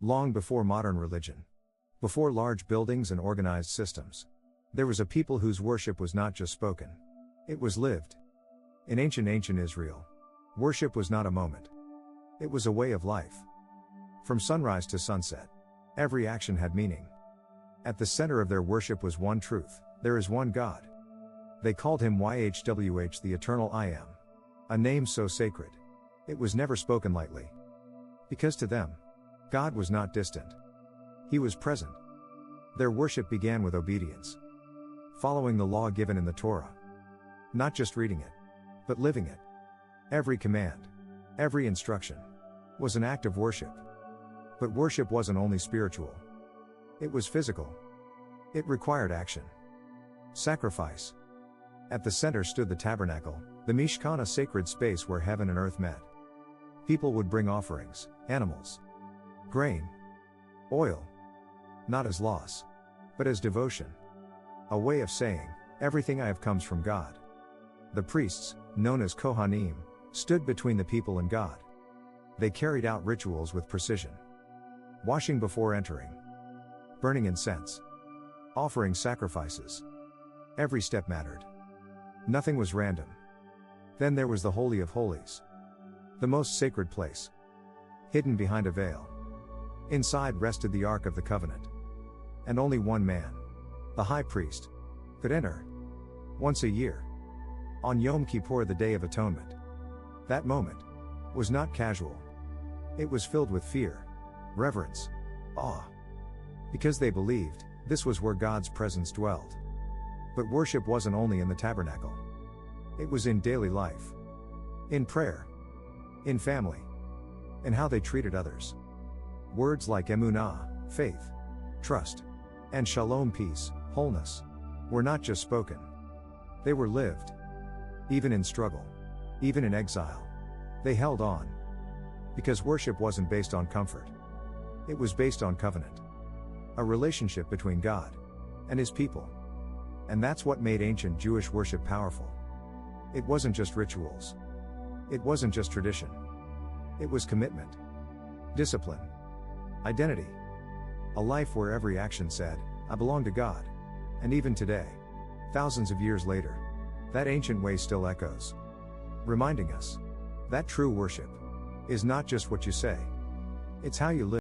Long before modern religion. Before large buildings and organized systems. There was a people whose worship was not just spoken. It was lived. In ancient Israel, worship was not a moment. It was a way of life. From sunrise to sunset, every action had meaning. At the center of their worship was one truth: there is one God. They called him YHWH, the Eternal I Am. A name so sacred. It was never spoken lightly. Because to them, God was not distant. He was present. Their worship began with obedience. Following the law given in the Torah. Not just reading it, but living it. Every command, every instruction, was an act of worship. But worship wasn't only spiritual. It was physical. It required action. Sacrifice. At the center stood the Tabernacle, the Mishkan, a sacred space where heaven and earth met. People would bring offerings, animals, grain, oil. Not as loss, but as devotion. A way of saying, everything I have comes from God. The priests, known as Kohanim, stood between the people and God. They carried out rituals with precision. Washing before entering. Burning incense. Offering sacrifices. Every step mattered. Nothing was random. Then there was the Holy of Holies. The most sacred place. Hidden behind a veil. Inside rested the Ark of the Covenant. And only one man, the high priest, could enter. Once a year. On Yom Kippur, the Day of Atonement. That moment was not casual. It was filled with fear, reverence, awe. Because they believed this was where God's presence dwelled. But worship wasn't only in the tabernacle. It was in daily life. In prayer. In family. In how they treated others. Words like emunah, faith, trust, and shalom, peace, wholeness, were not just spoken. They were lived. Even in struggle. Even in exile. They held on. Because worship wasn't based on comfort. It was based on covenant. A relationship between God and his people. And that's what made ancient Jewish worship powerful. It wasn't just rituals. It wasn't just tradition. It was commitment. Discipline. Identity. A life where every action said, I belong to God. And even today, thousands of years later, that ancient way still echoes. Reminding us that true worship is not just what you say, it's how you live.